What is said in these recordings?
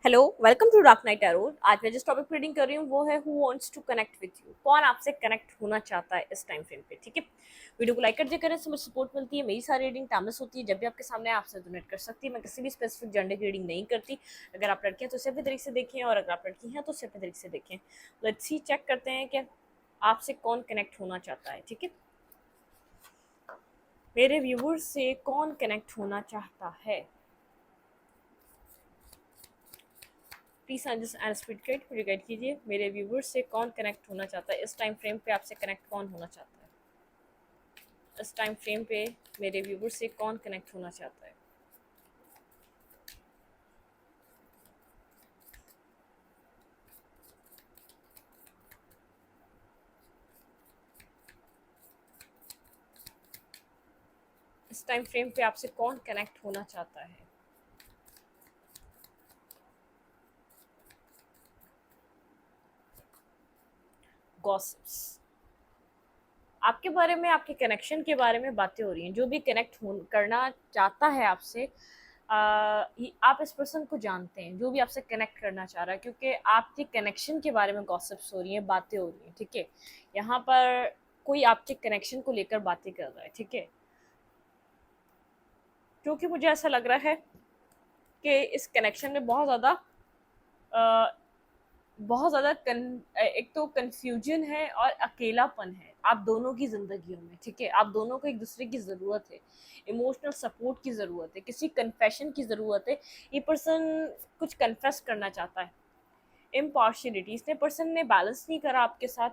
Hello, welcome to dark night tarot. आज मैं जिस टॉपिक पे रीडिंग कर रही हूँ वो है who wants to connect with you. कौन आपसे कनेक्ट होना चाहता है इस टाइम फ्रेम पे। ठीक है, वीडियो को लाइक कर दिया करें, से मुझे सपोर्ट मिलती है। मेरी सारी रीडिंग टाइमलेस होती है, जब भी आपके सामने आपसे डोनेट कर सकती है। मैं किसी भी स्पेसिफिक जेंडर की रीडिंग नहीं करती। अगर आप लड़के हैं तो सिर्फ तरीके से देखें, और अगर आप लड़की हैं तो सिर्फ तरीके से देखें। लेट्स सी, चेक करते हैं कि आपसे कौन कनेक्ट होना चाहता है। ठीक है, मेरे व्यूवर्स से कौन कनेक्ट होना चाहता है। प्लीज एंड स्पीड गाइड मुझे गाइड कीजिए। मेरे व्यूवर्स से कौन कनेक्ट होना चाहता है इस टाइम फ्रेम पे। आपसे कनेक्ट कौन होना चाहता है इस टाइम फ्रेम पे। मेरे व्यूवर्स से कौन कनेक्ट होना चाहता है। इस टाइम फ्रेम पे आपसे कौन कनेक्ट होना चाहता है। गॉसिप्स आपके बारे में, आपके कनेक्शन के बारे में बातें हो रही हैं। जो भी कनेक्ट करना चाहता है आपसे, आप इस पर्सन को जानते हैं जो भी आपसे कनेक्ट करना चाह रहा है, क्योंकि आपके कनेक्शन के बारे में गॉसिप्स हो रही हैं, बातें हो रही हैं। ठीक है, यहाँ पर कोई आपके कनेक्शन को लेकर बातें कर रहा है। ठीक है, क्योंकि मुझे ऐसा लग रहा है कि इस कनेक्शन में बहुत ज़्यादा एक तो कन्फ्यूजन है और अकेलापन है आप दोनों की ज़िंदगियों में। ठीक है, आप दोनों को एक दूसरे की ज़रूरत है, इमोशनल सपोर्ट की ज़रूरत है, किसी कन्फेशन की ज़रूरत है। ये पर्सन कुछ कन्फेस करना चाहता है। इम्पार्शियलिटी, इसने पर्सन ने बैलेंस नहीं करा आपके साथ,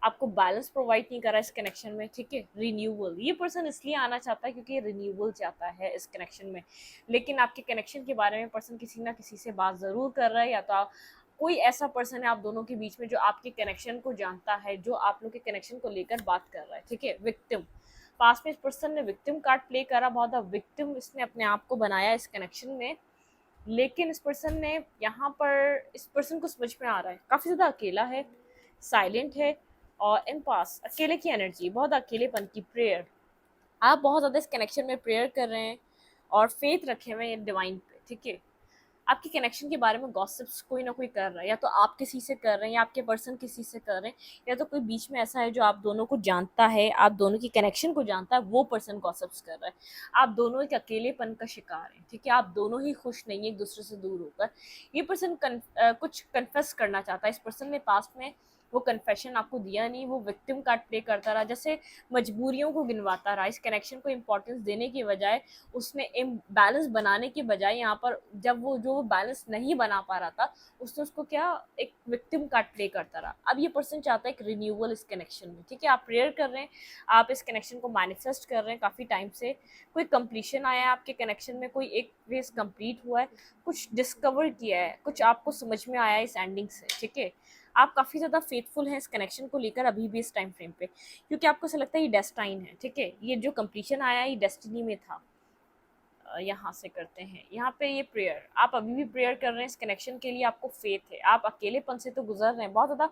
आपको बैलेंस प्रोवाइड नहीं करा इस कनेक्शन में। ठीक है, रिन्यूअल, ये पर्सन इसलिए आना चाहता है क्योंकि रिन्यूअल चाहता है इस कनेक्शन में। लेकिन आपके कनेक्शन के बारे में पर्सन किसी ना किसी से बात ज़रूर कर रहा है, या तो कोई ऐसा पर्सन है आप दोनों के बीच में जो आपके कनेक्शन को जानता है, जो आप लोग के कनेक्शन को लेकर बात कर रहा है। ठीक है, विक्टिम, पास में इस पर्सन ने विक्टिम कार्ड प्ले करा, बहुत विक्टिम इसने अपने आप को बनाया इस कनेक्शन में। लेकिन इस पर्सन ने यहाँ पर, इस पर्सन को समझ में आ रहा है काफ़ी ज़्यादा अकेला है, साइलेंट है, और इन पास अकेले की एनर्जी, बहुत अकेलेपन की प्रेयर। आप बहुत ज़्यादा इस कनेक्शन में प्रेयर कर रहे हैं और फेथ रखे हुए हैं डिवाइन पे। ठीक है, आपके कनेक्शन के बारे में गॉसिप्स कोई ना कोई कर रहा है, या तो आप किसी से कर रहे हैं, या आपके पर्सन किसी से कर रहे हैं, या तो कोई बीच में ऐसा है जो आप दोनों को जानता है, आप दोनों की कनेक्शन को जानता है, वो पर्सन गॉसिप्स कर रहा है। आप दोनों एक अकेलेपन का शिकार हैं। ठीक है, आप दोनों ही खुश नहीं है एक दूसरे से दूर होकर। ये पर्सन कुछ कन्फेस करना चाहता है। इस पर्सन ने पास्ट में वो कन्फेशन आपको दिया नहीं, वो विक्टिम कार्ड प्ले करता रहा, जैसे मजबूरियों को गिनवाता रहा। इस कनेक्शन को इंपॉर्टेंस देने की बजाय, उसने बैलेंस बनाने की बजाय, यहाँ पर जब वो जो बैलेंस नहीं बना पा रहा था, उसने उसको क्या, एक विक्टिम कार्ड प्ले करता रहा। अब ये पर्सन चाहता है एक रिन्यूअल इस कनेक्शन में। ठीक है, आप प्रेयर कर रहे हैं, आप इस कनेक्शन को मैनिफेस्ट कर रहे हैं काफ़ी टाइम से। कोई कंप्लीशन आया है आपके कनेक्शन में, कोई एक फेज कंप्लीट हुआ है, कुछ डिस्कवर किया है, कुछ आपको समझ में आया है इस एंडिंग से। ठीक है, आप काफ़ी ज़्यादा फेथफुल हैं इस कनेक्शन को लेकर अभी भी इस टाइम फ्रेम पे, क्योंकि आपको ऐसा लगता है ये डेस्टाइन है। ठीक है, ये जो कंप्लीशन आया है ये डेस्टिनी में था। यहाँ से करते हैं, यहाँ पे ये प्रेयर, आप अभी भी प्रेयर कर रहे हैं इस कनेक्शन के लिए, आपको फेथ है। आप अकेलेपन से तो गुजर रहे हैं, बहुत ज़्यादा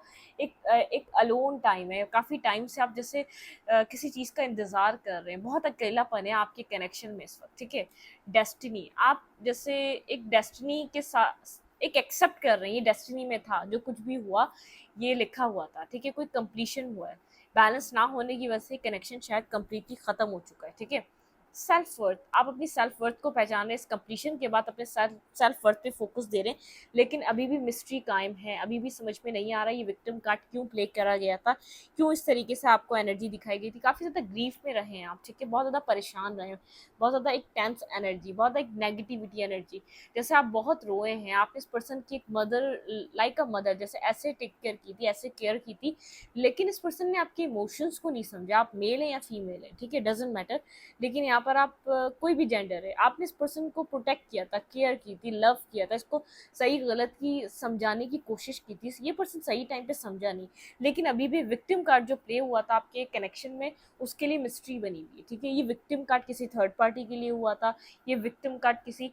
एक अलोन टाइम है, काफ़ी टाइम से आप जैसे किसी चीज़ का इंतज़ार कर रहे हैं, बहुत अकेलापन है आपके कनेक्शन में इस वक्त। ठीक है, डेस्टिनी, आप जैसे एक डेस्टिनी के साथ एक एक्सेप्ट कर रहे हैं, ये डेस्टिनी में था, जो कुछ भी हुआ ये लिखा हुआ था। ठीक है, कोई कंप्लीशन हुआ है, बैलेंस ना होने की वजह से कनेक्शन शायद कंप्लीटली ख़त्म हो चुका है। ठीक है, सेल्फ वर्थ, आप अपनी सेल्फ वर्थ को पहचान रहे हैं, इस कंप्लीशन के बाद अपने सेल्फ वर्थ पे फोकस दे रहे हैं। लेकिन अभी भी मिस्ट्री कायम है, अभी भी समझ में नहीं आ रहा ये विक्टिम कार्ड क्यों प्ले करा गया था, क्यों इस तरीके से आपको एनर्जी दिखाई गई थी। काफ़ी ज़्यादा ग्रीफ में रहे हैं आप। ठीक है, बहुत ज़्यादा परेशान रहे हैं, बहुत ज़्यादा एक टेंस एनर्जी, बहुत ज़्यादा एक नेगेटिविटी एनर्जी, जैसे आप बहुत रोए हैं। आपने इस पर्सन की एक मदर, लाइक अ मदर जैसे ऐसे टेक केयर की थी, ऐसे केयर की थी। लेकिन इस पर्सन ने आपके इमोशंस को नहीं समझा। आप मेल हैं या फीमेल हैं, ठीक है, डजेंट मैटर। लेकिन यहाँ पर आप कोई भी जेंडर है, आपने इस पर्सन को प्रोटेक्ट किया था, केयर की थी, लव किया था, इसको सही गलत की समझाने की कोशिश की थी। ये पर्सन सही टाइम पे समझा नहीं। लेकिन अभी भी विक्टिम कार्ड जो प्ले हुआ था आपके कनेक्शन में, उसके लिए मिस्ट्री बनी हुई है। ठीक है, ये विक्टिम कार्ड किसी थर्ड पार्टी के लिए हुआ था, ये विक्टिम कार्ड किसी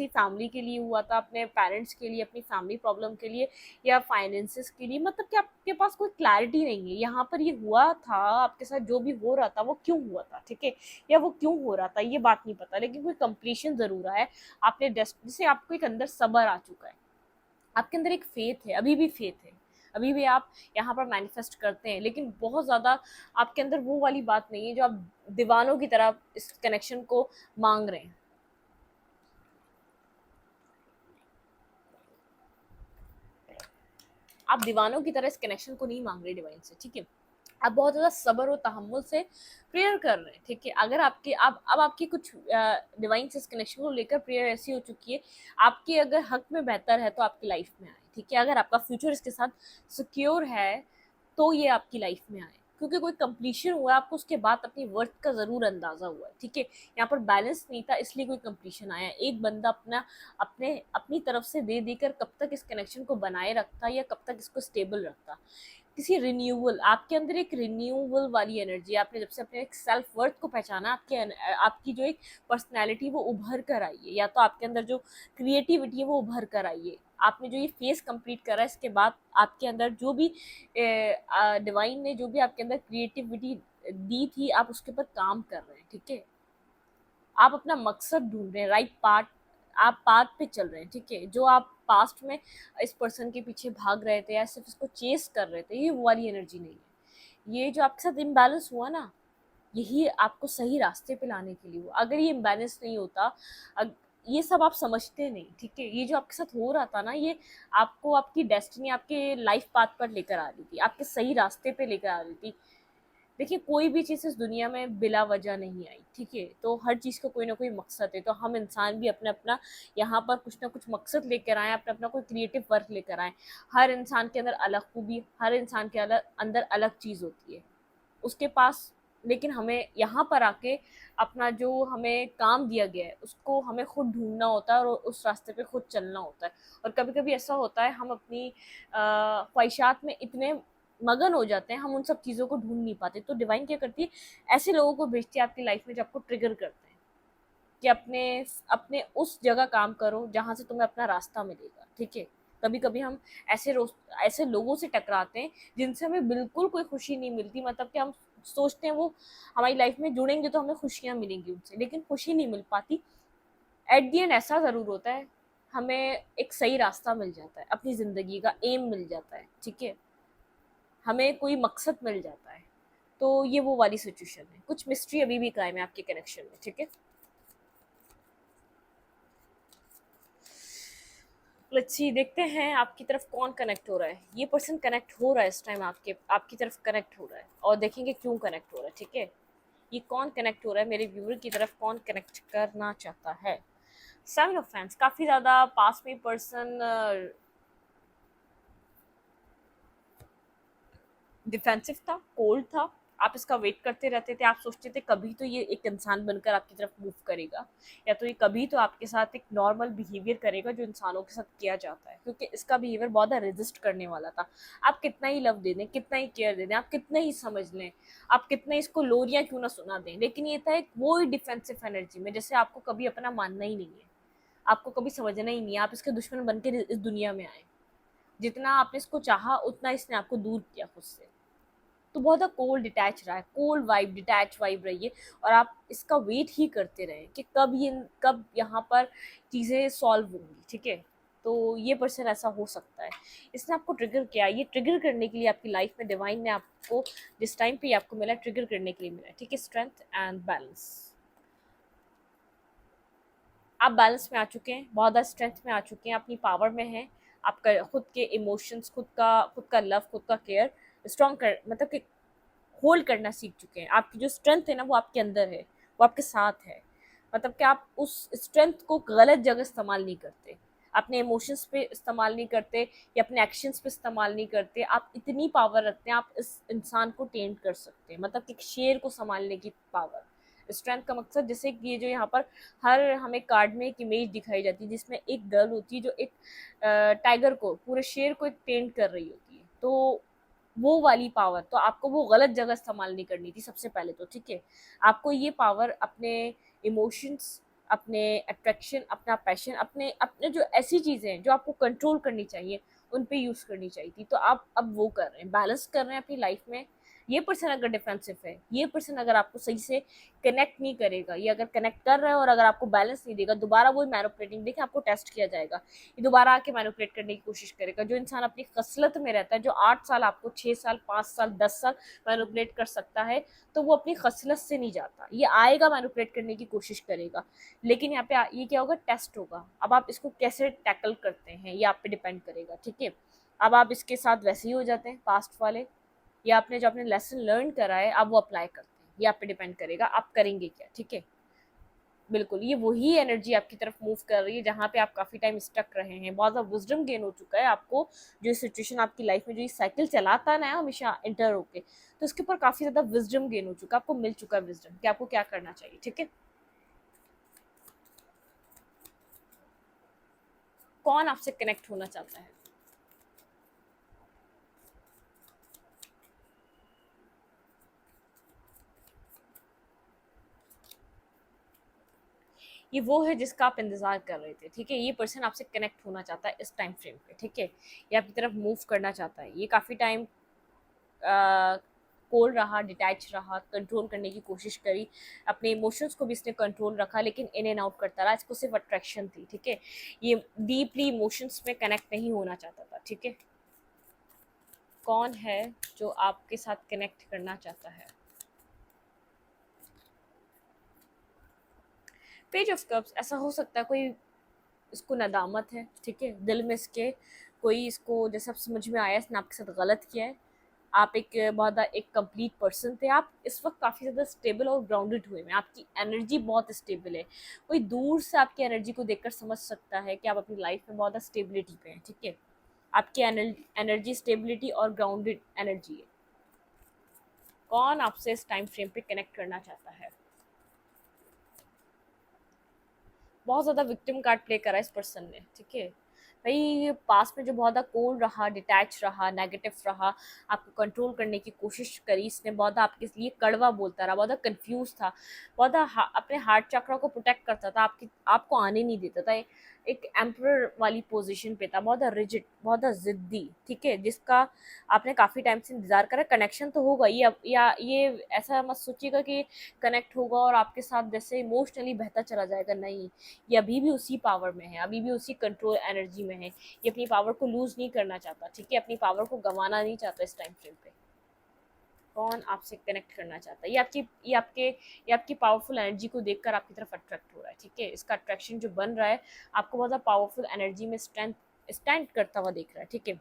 फैमिली के लिए हुआ था, अपने पेरेंट्स के लिए, अपनी फैमिली प्रॉब्लम के लिए, या फाइनेंसेस के लिए। मतलब कि आपके पास कोई क्लैरिटी नहीं है यहाँ पर। ये हुआ था आपके साथ, जो भी हो रहा था वो क्यों हुआ था। ठीक है, या वो क्यों हो रहा था ये बात नहीं पता, लेकिन कोई कंप्लीशन जरूर है। आपने जैसे आपको एक अंदर सब्र आ चुका है, आपके अंदर एक फेथ है, अभी भी फेथ है, अभी भी आप यहाँ पर मैनिफेस्ट करते हैं, लेकिन बहुत ज़्यादा आपके अंदर वो वाली बात नहीं है जो आप दीवानों की तरह इस कनेक्शन को मांग रहे हैं। आप दीवानों की तरह इस कनेक्शन को नहीं मांग रहे डिवाइन से, ठीक है। आप बहुत ज़्यादा सब्र और तहम्मुल से प्रेयर कर रहे हैं, ठीक है। अगर आपके आप अब आपकी कुछ डिवाइन से इस कनेक्शन को लेकर प्रेयर ऐसी हो चुकी है, आपके अगर हक में बेहतर है तो आपकी लाइफ में आए, ठीक है। अगर आपका फ्यूचर इसके साथ सिक्योर है तो ये आपकी लाइफ में आए, क्योंकि कोई कंप्लीशन हुआ है, आपको उसके बाद अपनी वर्थ का ज़रूर अंदाज़ा हुआ है, ठीक है। यहाँ पर बैलेंस नहीं था इसलिए कोई कंप्लीशन आया। एक बंदा अपनी तरफ से दे देकर कब तक इस कनेक्शन को बनाए रखता या कब तक इसको स्टेबल रखता। किसी रिन्यूअल, आपके अंदर एक रिन्यूअल वाली एनर्जी, आपने जब से अपने एक सेल्फ वर्थ को पहचाना, आपकी जो एक पर्सनैलिटी वो उभर कर आई है, या तो आपके अंदर जो क्रिएटिविटी है वो उभर कर आई है। आपने जो ये फेस कंप्लीट करा, इसके बाद आपके अंदर जो भी डिवाइन ने जो भी आपके अंदर क्रिएटिविटी दी थी, आप उसके ऊपर काम कर रहे हैं, ठीक है। आप अपना मकसद ढूंढ रहे हैं, राइट पार्ट, आप पाथ पे चल रहे हैं, ठीक है। जो आप पास्ट में इस पर्सन के पीछे भाग रहे थे या सिर्फ इसको चेस कर रहे थे, ये वो वाली एनर्जी नहीं है। ये जो आपके साथ इम्बैलेंस हुआ ना, यही आपको सही रास्ते पे लाने के लिए हुआ। अगर ये इम्बैलेंस नहीं होता, ये सब आप समझते नहीं, ठीक है। ये जो आपके साथ हो रहा था ना, ये आपको आपकी डेस्टिनी, आपके लाइफ पाथ पर लेकर आ रही थी, आपके सही रास्ते पे लेकर आ रही थी। देखिए, कोई भी चीज़ इस दुनिया में बिला वजह नहीं आई, ठीक है। तो हर चीज़ का कोई ना कोई मकसद है, तो हम इंसान भी अपना अपना यहाँ पर कुछ ना कुछ मकसद लेकर आए, अपना अपना कोई क्रिएटिव वर्क लेकर आए। हर इंसान के अंदर अलग खूबी, हर इंसान के अंदर अलग चीज़ होती है उसके पास। लेकिन हमें यहाँ पर आके अपना जो हमें काम दिया गया है उसको हमें खुद ढूंढना होता है और उस रास्ते पे खुद चलना होता है। और कभी कभी ऐसा होता है, हम अपनी ख्वाहिशात में इतने मगन हो जाते हैं, हम उन सब चीज़ों को ढूंढ नहीं पाते। तो डिवाइन क्या करती है, ऐसे लोगों को भेजती है आपकी लाइफ में जो आपको ट्रिगर करते हैं कि अपने अपने उस जगह काम करो जहाँ से तुम्हें अपना रास्ता मिलेगा, ठीक है। कभी कभी हम ऐसे लोगों से टकराते हैं जिनसे हमें बिल्कुल कोई खुशी नहीं मिलती, मतलब कि हम सोचते हैं वो हमारी लाइफ में जुड़ेंगे तो हमें खुशियाँ मिलेंगी उनसे, लेकिन खुशी नहीं मिल पाती। एट दी एंड ऐसा ज़रूर होता है, हमें एक सही रास्ता मिल जाता है, अपनी ज़िंदगी का एम मिल जाता है, ठीक है। हमें कोई मकसद मिल जाता है। तो ये वो वाली सिचुएशन है। कुछ मिस्ट्री अभी भी कायम है आपके कनेक्शन में, ठीक है। लेट्स सी, देखते हैं आपकी तरफ कौन कनेक्ट हो रहा है। ये पर्सन कनेक्ट हो रहा है इस टाइम, आपकी तरफ कनेक्ट हो रहा है, और देखेंगे क्यों कनेक्ट हो रहा है, ठीक है। ये कौन कनेक्ट हो रहा है मेरे व्यूअर की तरफ, कौन कनेक्ट करना चाहता है। सेवन ऑफ फैंस, काफ़ी ज़्यादा पास में पर्सन डिफेंसिव था, कोल्ड था। आप इसका वेट करते रहते थे, आप सोचते थे कभी तो ये एक इंसान बनकर आपकी तरफ मूव करेगा, या तो ये कभी तो आपके साथ एक नॉर्मल बिहेवियर करेगा जो इंसानों के साथ किया जाता है, क्योंकि इसका बिहेवियर बहुत ज़्यादा रेजिस्ट करने वाला था। आप कितना ही लव दे दें, कितना ही केयर दे दें, आप कितना ही समझ लें, आप कितना इसको लोरियाँ क्यों ना सुना दें, लेकिन ये था एक वो ही डिफेंसिव एनर्जी में, जैसे आपको कभी अपना मानना ही नहीं है, आपको कभी समझना ही नहीं है, आप इसके दुश्मन बन के इस दुनिया में आए। जितना आपने इसको चाहा उतना इसने आपको दूर किया खुद से। तो बहुत ज़्यादा कोल्ड डिटैच रहा है, कोल्ड वाइब, डिटैच वाइब रही है, और आप इसका वेट ही करते रहे कि कब यहाँ पर चीज़ें सॉल्व होंगी, ठीक है। तो ये पर्सन ऐसा हो सकता है, इसने आपको ट्रिगर किया। ये ट्रिगर करने के लिए आपकी लाइफ में डिवाइन ने आपको जिस टाइम पे आपको मिला, ट्रिगर करने के लिए मिला, ठीक है। स्ट्रेंथ एंड बैलेंस, आप बैलेंस में आ चुके हैं, बहुत ज़्यादा स्ट्रेंथ में आ चुके हैं, अपनी पावर में हैं। आपका खुद के इमोशंस, खुद का लव, खुद का केयर स्ट्रॉन्ग कर, मतलब कि होल्ड करना सीख चुके हैं। आपकी जो स्ट्रेंथ है ना वो आपके अंदर है, वो आपके साथ है। मतलब कि आप उस स्ट्रेंथ को गलत जगह इस्तेमाल नहीं करते, अपने इमोशंस पे इस्तेमाल नहीं करते या अपने एक्शंस पे इस्तेमाल नहीं करते। आप इतनी पावर रखते हैं, आप इस इंसान को टेंट कर सकते हैं, मतलब कि एक शेर को संभालने की पावर। स्ट्रेंथ का मकसद, जैसे कि ये जो यहाँ पर हर हमें कार्ड में एक इमेज दिखाई जाती है जिसमें एक गर्ल होती है जो एक टाइगर को, पूरे शेर को एक टेंट कर रही होती है। तो वो वाली पावर, तो आपको वो गलत जगह इस्तेमाल नहीं करनी थी सबसे पहले तो, ठीक है। आपको ये पावर अपने इमोशंस, अपने अट्रैक्शन, अपना पैशन, अपने अपने जो ऐसी चीज़ें हैं जो आपको कंट्रोल करनी चाहिए, उन पे यूज़ करनी चाहिए थी। तो आप अब वो कर रहे हैं, बैलेंस कर रहे हैं अपनी लाइफ में। ये पर्सन अगर डिफेंसिव है, ये पर्सन अगर आपको सही से कनेक्ट नहीं करेगा, ये अगर कनेक्ट कर रहा है और अगर आपको बैलेंस नहीं देगा, दोबारा वही मैनिपुलेटिंग, देखिए आपको टेस्ट किया जाएगा, ये दोबारा आके मैनिपुलेट करने की कोशिश करेगा। जो इंसान अपनी खसलत में रहता है, जो 8 साल आपको 6 साल 5 साल 10 साल मैनिपुलेट कर सकता है, तो वो अपनी खसलत से नहीं जाता, ये आएगा मैनिपुलेट करने की कोशिश करेगा। लेकिन यहाँ पे ये क्या होगा, टेस्ट होगा। अब आप इसको कैसे टैकल करते हैं ये आप पे डिपेंड करेगा, ठीक है। अब आप इसके साथ वैसे ही हो जाते हैं पास्ट वाले, या आपने जो अपने लेसन लर्न करा है आप वो अप्लाई करते हैं, ये आप पे डिपेंड करेगा आप करेंगे क्या, ठीक है। बिल्कुल ये वही एनर्जी आपकी तरफ मूव कर रही है जहाँ पे आप काफ़ी टाइम स्टक रहे हैं, बहुत ज़्यादा विजडम गेन हो चुका है आपको। जो सिचुएशन आपकी लाइफ में जो ये साइकिल चलाता है ना हमेशा इंटर होके, तो उसके ऊपर काफ़ी ज़्यादा विजडम गेन हो चुका है, आपको मिल चुका है विजडम कि आपको क्या करना चाहिए, ठीक है। कौन आपसे कनेक्ट होना चाहता है? ये वो है जिसका आप इंतजार कर रहे थे, ठीक है। ये पर्सन आपसे कनेक्ट होना चाहता है इस टाइम फ्रेम पे, ठीक है। ये आपकी तरफ मूव करना चाहता है, ये काफ़ी टाइम कोल्ड रहा, डिटैच रहा, कंट्रोल करने की कोशिश करी, अपने इमोशंस को भी इसने कंट्रोल रखा, लेकिन इन एंड आउट करता रहा, इसको सिर्फ अट्रैक्शन थी, ठीक है। ये डीपली इमोशंस में कनेक्ट नहीं होना चाहता था, ठीक है। कौन है जो आपके साथ कनेक्ट करना चाहता है? पेज ऑफ कप्स, ऐसा हो सकता है कोई इसको नदामत है, ठीक है, दिल में इसके कोई इसको जैसे अब समझ में आया इसने आपके साथ गलत किया है। आप एक बहुत एक कंप्लीट पर्सन थे, आप इस वक्त काफ़ी ज़्यादा स्टेबल और ग्राउंडेड हुए हैं, आपकी एनर्जी बहुत स्टेबल है। कोई दूर से आपकी एनर्जी को देखकर समझ सकता है कि आप अपनी लाइफ में बहुत ज़्यादा स्टेबिलिटी पे हैं, ठीक है। आपकी एनर्जी स्टेबिलिटी और ग्राउंडेड एनर्जी है। कौन आपसे इस टाइम फ्रेम पे कनेक्ट करना चाहता है? बहुत ज़्यादा विक्टिम कार्ड प्ले करा इस पर्सन ने, ठीक है। भाई पास में जो बहुत ज़्यादा कोल्ड रहा, डिटैच रहा, नेगेटिव रहा, आपको कंट्रोल करने की कोशिश करी इसने, बहुत ज़्यादा आपके लिए कड़वा बोलता रहा, बहुत ज़्यादा कंफ्यूज था, बहुत ज़्यादा अपने हार्ट चक्र को प्रोटेक्ट करता था, आपको आने नहीं देता था, एक एम्परर वाली पोजीशन पे था, बहुत ज़्यादा रिजिड, बहुत ज़्यादा ज़िद्दी, ठीक है। जिसका आपने काफ़ी टाइम से इंतज़ार करा। कनेक्शन तो होगा ही अब, या ये ऐसा मत सोचिएगा कि कनेक्ट होगा और आपके साथ जैसे इमोशनली बहता चला जाएगा, नहीं। ये अभी भी उसी पावर में है, अभी भी उसी कंट्रोल एनर्जी में है, ये अपनी पावर को लूज़ नहीं करना चाहता, ठीक है, अपनी पावर को गंवाना नहीं चाहता इस टाइम फ्रेम पे। कौन आपसे कनेक्ट करना चाहता है? ये आपकी पावरफुल एनर्जी को देखकर आपकी तरफ अट्रैक्ट हो रहा है, ठीक है। इसका अट्रैक्शन जो बन रहा है, आपको बहुत ज़्यादा पावरफुल एनर्जी में स्टैंड करता हुआ दिख रहा है, ठीक है।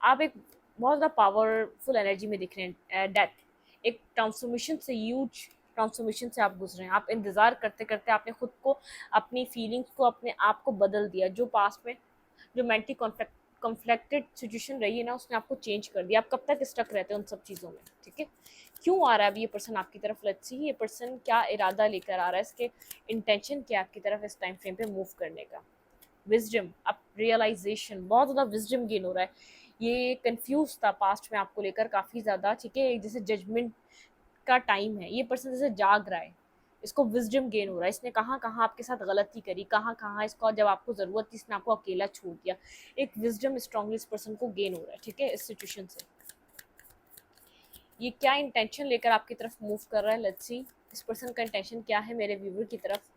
आप एक बहुत ज़्यादा पावरफुल एनर्जी में दिख रहे हैं। डेथ एक ट्रांसफॉर्मेशन से, ह्यूज ट्रांसफॉर्मेशन से आप गुजरे हैं। आप इंतज़ार करते करते आपने खुद को, अपनी फीलिंग्स को, अपने आप को बदल दिया। जो पास्ट में जो मेंटली कॉन्फ्लिक्टेड सिचुएशन रही है ना, उसने आपको चेंज कर दिया। आप कब तक स्टक रहते हैं उन सब चीज़ों में, ठीक है। क्यों आ रहा है अभी ये पर्सन आपकी तरफ? लेट्स सी ये पर्सन क्या इरादा लेकर आ रहा है, इसके इंटेंशन क्या आपकी तरफ इस टाइम फ्रेम पे मूव करने का। विजडम, अब रियलाइजेशन, बहुत ज़्यादा विजडम गेन हो रहा है। ये कंफ्यूज था पास्ट में आपको लेकर काफ़ी ज़्यादा, ठीक है। जैसे जजमेंट का टाइम है, ये पर्सन जैसे जाग रहा है, इसको विजडम गेन हो रहा है। इसने कहाँ कहाँ आपके साथ गलती करी, कहाँ कहाँ इसको जब आपको ज़रूरत थी इसने आपको अकेला छोड़ दिया। एक विजडम स्ट्रांगली इस पर्सन को गेन हो रहा है, ठीक है, इस सिचुएशन से। ये क्या इंटेंशन लेकर आपकी तरफ मूव कर रहा है, लेट्स सी इस पर्सन का इंटेंशन क्या है मेरे व्यूवर की तरफ।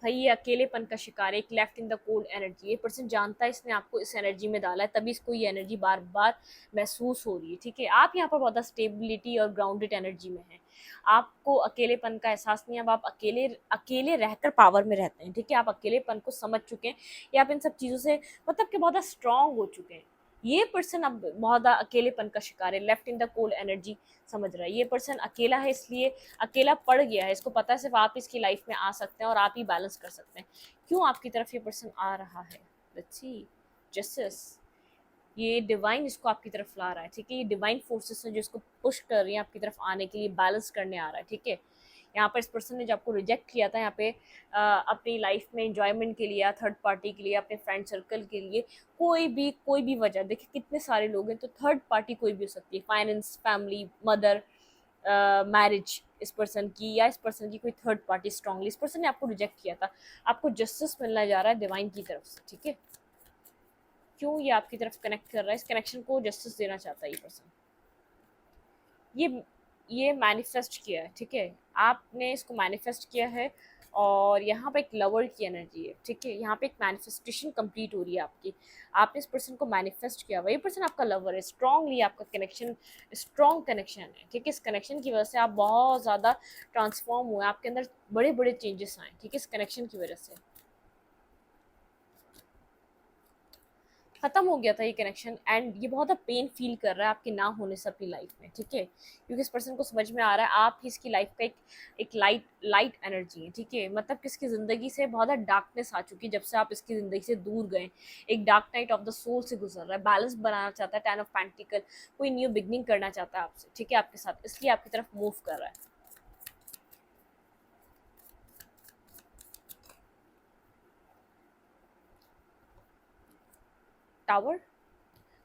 भाई ये अकेलेपन का शिकार है, एक left in the cold energy. ये पर्सन जानता है इसने आपको इस एनर्जी में डाला है, तभी इसको ये एनर्जी बार बार महसूस हो रही है, ठीक है। आप यहाँ पर बहुत ज़्यादा स्टेबिलिटी और ग्राउंडेड एनर्जी में हैं, आपको अकेलेपन का एहसास नहीं है। अब आप अकेले अकेले रहकर पावर में रहते हैं, ठीक है। आप अकेलेपन को समझ चुके हैं, या आप इन सब चीज़ों से मतलब कि बहुत ज़्यादा स्ट्रांग हो चुके हैं। ये पर्सन अब बहुत ज़्यादा अकेलेपन का शिकार है, left in the cold energy समझ रहा है। ये पर्सन अकेला है, इसलिए अकेला पड़ गया है। इसको पता है सिर्फ आप इसकी लाइफ में आ सकते हैं और आप ही बैलेंस कर सकते हैं। क्यों आपकी तरफ ये पर्सन आ रहा है? लेट्स सी जस्टिस, ये डिवाइन इसको आपकी तरफ ला रहा है, ठीक है। ये डिवाइन फोर्सेस हैं जो इसको पुश कर रही हैं आपकी तरफ आने के लिए, बैलेंस करने आ रहा है, ठीक है। यहाँ पर इस पर्सन ने जो आपको रिजेक्ट किया था, यहाँ पे अपनी लाइफ में इंजॉयमेंट के लिए या थर्ड पार्टी के लिए, अपने फ्रेंड सर्कल के लिए, कोई भी वजह, देखिए कितने सारे लोग हैं, तो थर्ड पार्टी कोई भी हो सकती है, फाइनेंस, फैमिली, मदर, मैरिज इस पर्सन की, या इस पर्सन की कोई थर्ड पार्टी स्ट्रांगली इस पर्सन ने आपको रिजेक्ट किया था। आपको जस्टिस मिलना जा रहा है डिवाइन की तरफ से, ठीक है। क्यों ये आपकी तरफ कनेक्ट कर रहा है? इस कनेक्शन को जस्टिस देना चाहता है ये पर्सन। ये ये मैनिफेस्ट किया है, ठीक है, आपने इसको मैनिफेस्ट किया है। और यहाँ पे एक लवर की एनर्जी है, ठीक है, यहाँ पे एक मैनिफेस्टेशन कंप्लीट हो रही है आपकी। आपने इस पर्सन को मैनिफेस्ट किया, वही पर्सन आपका लवर है, स्ट्रांगली आपका कनेक्शन, स्ट्रॉन्ग कनेक्शन है, ठीक है। इस कनेक्शन की वजह से आप बहुत ज़्यादा ट्रांसफॉर्म हुए, आपके अंदर बड़े बड़े चेंजेस आए, ठीक है, इस कनेक्शन की वजह से। खत्म हो गया था ये कनेक्शन, एंड ये बहुत पेन फील कर रहा है आपके ना होने से अपनी लाइफ में, ठीक है, क्योंकि इस पर्सन को समझ में आ रहा है आप ही इसकी लाइफ का एक लाइट लाइट एनर्जी है, ठीक है। मतलब किसकी ज़िंदगी से बहुत ज़्यादा डार्कनेस आ चुकी है जब से आप इसकी ज़िंदगी से दूर गए। एक dark night of the soul से गुजर रहा है, बैलेंस बनाना चाहता है, 10 ऑफ पेंटिकल, कोई न्यू बिगनिंग करना चाहता है आपसे, ठीक है, आपके साथ, इसलिए आपकी तरफ मूव कर रहा है। टावर,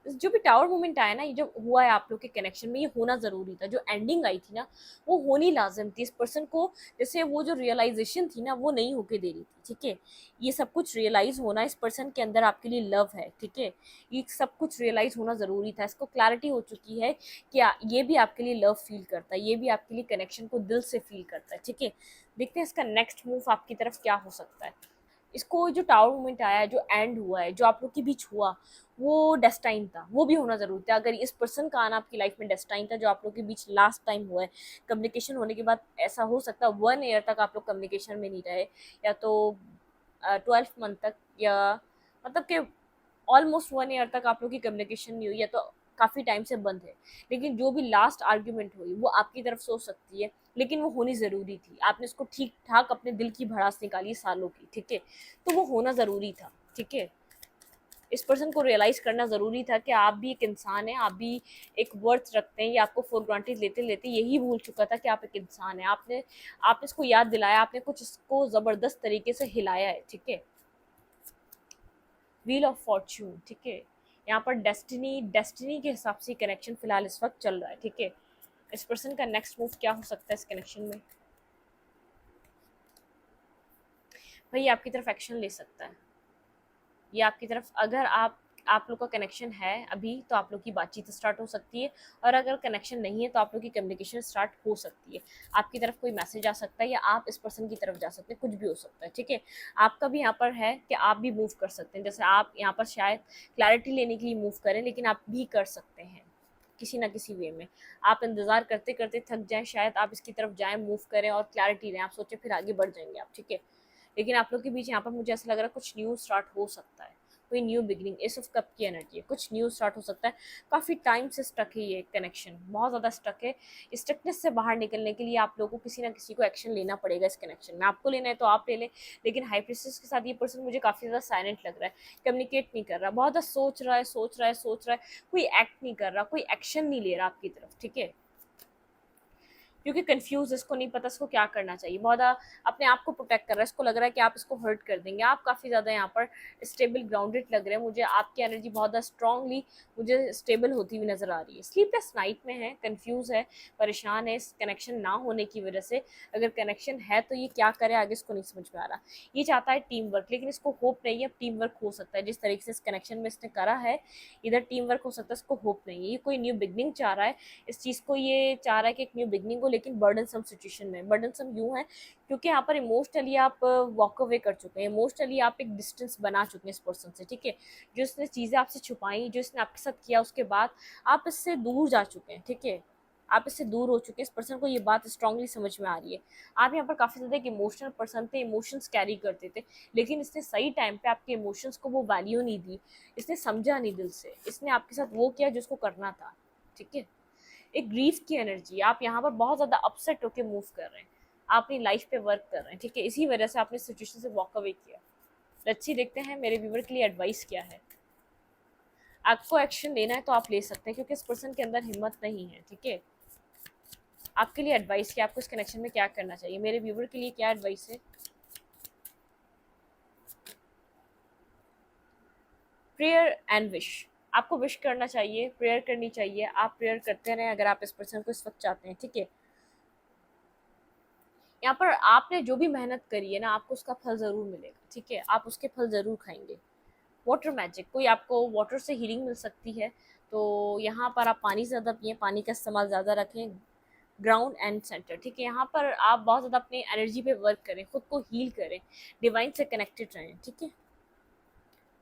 जो भी टावर मोमेंट आया ना, ये जो हुआ है आप लोग के कनेक्शन में, ये होना जरूरी था। जो एंडिंग आई थी ना, वो होनी लाजिम थी। इस पर्सन को जैसे वो जो रियलाइजेशन थी ना, वो नहीं होके दे रही थी, ठीक है। ये सब कुछ रियलाइज होना, इस पर्सन के अंदर आपके लिए लव है, ठीक है, ये सब कुछ रियलाइज होना जरूरी था। इसको क्लैरिटी हो चुकी है कि ये भी आपके लिए लव फील करता है, ये भी आपके लिए कनेक्शन को दिल से फील करता है, ठीक है। देखते हैं इसका नेक्स्ट मूव आपकी तरफ क्या हो सकता है। इसको जो टावर मोमेंट आया है, जो एंड हुआ है, जो आप लोग के बीच हुआ, वो डेस्टाइन था, वो भी होना ज़रूरी था। अगर इस पर्सन का आना आपकी लाइफ में डेस्टाइन था, जो आप लोग के बीच लास्ट टाइम हुआ है, कम्युनिकेशन होने के बाद ऐसा हो सकता है 1 ईयर तक आप लोग कम्युनिकेशन में नहीं रहे, या तो 12 मंथ तक, या मतलब कि ऑलमोस्ट 1 ईयर तक आप लोग की कम्युनिकेशन नहीं हुई, या तो काफ़ी टाइम से बंद है। लेकिन जो भी लास्ट आर्ग्यूमेंट हुई वो आपकी तरफ से हो सकती है, लेकिन वो होनी ज़रूरी थी। आपने उसको ठीक ठाक अपने दिल की भड़ास निकाली सालों की, ठीक है, तो वो होना ज़रूरी था, ठीक है। इस पर्सन को रियलाइज़ करना ज़रूरी था कि आप भी एक इंसान हैं, आप भी एक वर्थ रखते हैं। ये आपको फॉर ग्रांटेड लेते लेते यही भूल चुका था कि आप एक इंसान हैं। आपने इसको याद दिलाया, आपने कुछ इसको ज़बरदस्त तरीके से हिलाया है, ठीक है। व्हील ऑफ फॉर्च्यून, ठीक है, यहाँ पर डेस्टिनी डेस्टिनी के हिसाब से कनेक्शन फिलहाल इस वक्त चल रहा है, ठीक है। इस पर्सन का नेक्स्ट मूव क्या हो सकता है इस कनेक्शन में। भाई आपकी तरफ एक्शन ले सकता है, ये आपकी तरफ, अगर आप लोग का कनेक्शन है अभी, तो आप लोग की बातचीत स्टार्ट हो सकती है। और अगर कनेक्शन नहीं है तो आप लोग की कम्युनिकेशन स्टार्ट हो सकती है। आपकी तरफ कोई मैसेज आ सकता है, या आप इस पर्सन की तरफ जा सकते हैं, कुछ भी हो सकता है, ठीक है। आपका भी यहाँ पर है कि आप भी मूव कर सकते हैं, जैसे आप यहाँ पर शायद क्लैरिटी लेने के लिए मूव करें, लेकिन आप भी कर सकते हैं किसी ना किसी वे में। आप इंतज़ार करते करते थक जाएं, शायद आप इसकी तरफ जाएं, मूव करें और क्लैरिटी लें, आप सोचें, फिर आगे बढ़ जाएंगे आप, ठीक है। लेकिन आप लोग के बीच यहाँ पर मुझे ऐसा लग रहा है कुछ न्यू स्टार्ट हो सकता है, कोई new beginning, S of cup की एनर्जी है, कुछ न्यू स्टार्ट हो सकता है। काफ़ी टाइम से स्टक है ये कनेक्शन, बहुत ज़्यादा स्टक है। स्टकनेस से बाहर निकलने के लिए आप लोगों को किसी ना किसी को एक्शन लेना पड़ेगा इस कनेक्शन में। आपको लेना है तो आप ले लें, लेकिन हाई प्रिंसेस के साथ ये पर्सन मुझे काफ़ी ज़्यादा साइलेंट लग रहा है, कम्युनिकेट नहीं कर रहा, बहुत ज़्यादा सोच रहा है, सोच रहा है, सोच रहा है, कोई एक्ट नहीं कर रहा, कोई एक्शन नहीं ले रहा आपकी तरफ, ठीक है, क्योंकि कंफ्यूज, इसको नहीं पता इसको क्या करना चाहिए, बहुत अपने आप को प्रोटेक्ट कर रहा है। इसको लग रहा है कि आप इसको हर्ट कर देंगे। आप काफ़ी ज़्यादा यहाँ पर स्टेबल ग्राउंडेड लग रहे हैं मुझे, आपकी एनर्जी बहुत ज़्यादा स्ट्रांगली मुझे स्टेबल होती हुई नज़र आ रही है। स्लीपलेस नाइट में है, कंफ्यूज है, परेशान है इस कनेक्शन ना होने की वजह से। अगर कनेक्शन है तो ये क्या करे आगे, इसको नहीं समझ में आ रहा। ये चाहता है टीम वर्क, लेकिन इसको होप नहीं है अब टीम वर्क हो सकता है जिस तरीके से इस कनेक्शन में इसने करा है। इधर टीम वर्क हो सकता है, इसको होप नहीं है। ये कोई न्यू बिगनिंग चाह रहा है, इस चीज़ को ये चाह रहा है कि एक न्यू बिगनिंग हो, लेकिन बर्डनसम सिचुएशन में। बर्डनसम यूँ है क्योंकि यहाँ पर इमोशनली आप वॉक अवे कर चुके हैं, इमोशनली आप एक डिस्टेंस बना चुके हैं इस पर्सन से, ठीक है। जो इसने चीज़ें आपसे छुपाई, जो इसने आपके साथ किया, उसके बाद आप इससे दूर जा चुके हैं, ठीक है। आप इससे दूर हो चुके हैं, इस पर्सन को ये बात स्ट्रांगली समझ में आ रही है। आप यहाँ पर काफ़ी ज़्यादा एक इमोशनल पर्सन थे, इमोशंस कैरी करते थे, लेकिन इसने सही टाइम पे आपके इमोशंस को वो वैल्यू नहीं दी, इसने समझा नहीं दिल से, इसने आपके साथ वो किया जो उसको करना था, ठीक है। एक ग्रीफ की एनर्जी, आप यहाँ पर बहुत ज़्यादा अपसेट होकर मूव कर रहे हैं, आप अपनी लाइफ पे वर्क कर रहे हैं, ठीक है, इसी वजह से आपने सिचुएशन से वॉक अवे किया। लेट्स सी, देखते हैं मेरे व्यूवर के लिए एडवाइस क्या है। आपको एक्शन लेना है तो आप ले सकते हैं, क्योंकि इस पर्सन के अंदर हिम्मत नहीं है, ठीक है। आपके लिए एडवाइस क्या, आपको इस कनेक्शन में क्या करना चाहिए, मेरे व्यूवर के लिए क्या एडवाइस है। प्रेयर एंड विश, आपको विश करना चाहिए, प्रेयर करनी चाहिए, आप प्रेयर करते रहें अगर आप इस पर्सन को इस वक्त चाहते हैं, ठीक है। यहाँ पर आपने जो भी मेहनत करी है ना, आपको उसका फल ज़रूर मिलेगा, ठीक है, आप उसके फल ज़रूर खाएंगे। वाटर मैजिक, कोई आपको वाटर से हीलिंग मिल सकती है, तो यहाँ पर आप पानी ज़्यादा पिएं, पानी का इस्तेमाल ज़्यादा रखें, ग्राउंड एंड सेंटर, ठीक है। यहाँ पर आप बहुत ज़्यादा अपनी एनर्जी पे वर्क करें, खुद को हील करें, डिवाइन से कनेक्टेड रहें, ठीक है।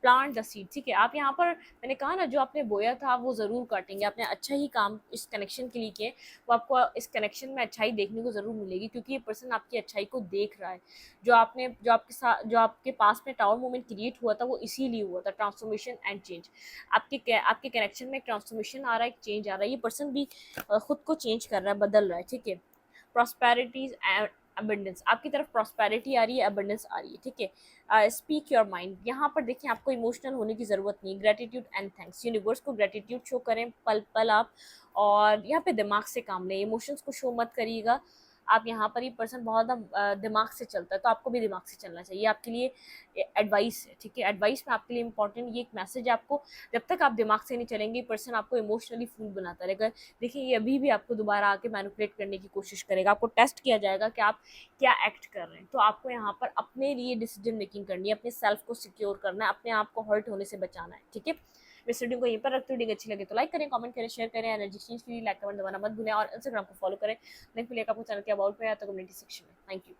प्लांट द सीड, ठीक है। आप यहाँ पर, मैंने कहा ना, जो आपने बोया था वो ज़रूर काटेंगे। आपने अच्छा ही काम इस कनेक्शन के लिए किए, वो आपको इस कनेक्शन में अच्छाई देखने को ज़रूर मिलेगी, क्योंकि ये पर्सन आपकी अच्छाई को देख रहा है। जो आपके साथ, जो आपके पास में टावर मोमेंट क्रिएट हुआ था, वो इसीलिए हुआ था, ट्रांसफॉर्मेशन एंड चेंज। आपके कनेक्शन में एक ट्रांसफॉर्मेशन आ रहा है, एक चेंज आ रहा है। ये पर्सन भी खुद को चेंज कर रहा है, बदल रहा है, ठीक है। प्रॉस्पेरिटीज एंड अबंडेंस, आपकी तरफ प्रॉस्पेरिटी आ रही है, अबंडेंस आ रही है, ठीक है। स्पीक योर माइंड, यहाँ पर देखिए आपको इमोशनल होने की ज़रूरत नहीं, ग्रेटिट्यूड एंड थैंक्स, यूनिवर्स को ग्रेटिट्यूड शो करें पल पल आप, और यहाँ पे दिमाग से काम लें, इमोशंस को शो मत करिएगा आप। यहाँ पर ये पर्सन बहुत दिमाग से चलता है, तो आपको भी दिमाग से चलना चाहिए, आपके लिए एडवाइस है, ठीक है। एडवाइस में आपके लिए इंपॉर्टेंट ये एक मैसेज है आपको, जब तक आप दिमाग से नहीं चलेंगे, पर्सन आपको इमोशनली फूल बनाता रहेगा। देखिए ये अभी भी आपको दोबारा आके मैनिपुलेट करने की कोशिश करेगा, आपको टेस्ट किया जाएगा कि आप क्या एक्ट कर रहे हैं। तो आपको यहाँ पर अपने लिए डिसीजन मेकिंग करनी है, अपने सेल्फ को सिक्योर करना है, अपने आप को हर्ट होने से बचाना है, ठीक है। इस वीडियो को यहीं पर रखते, वीडियो अच्छी लगे तो लाइक करें, कमेंट करें, शेयर करें, एनर्जी चेंज के लिए लाइक कमेंट दबाना मत भूलें, और इंस्टाग्राम को फॉलो करें। लिंक मिलेगा आपको चैनल के अबाउट में या तो कम्युनिटी सेक्शन में। Thank you.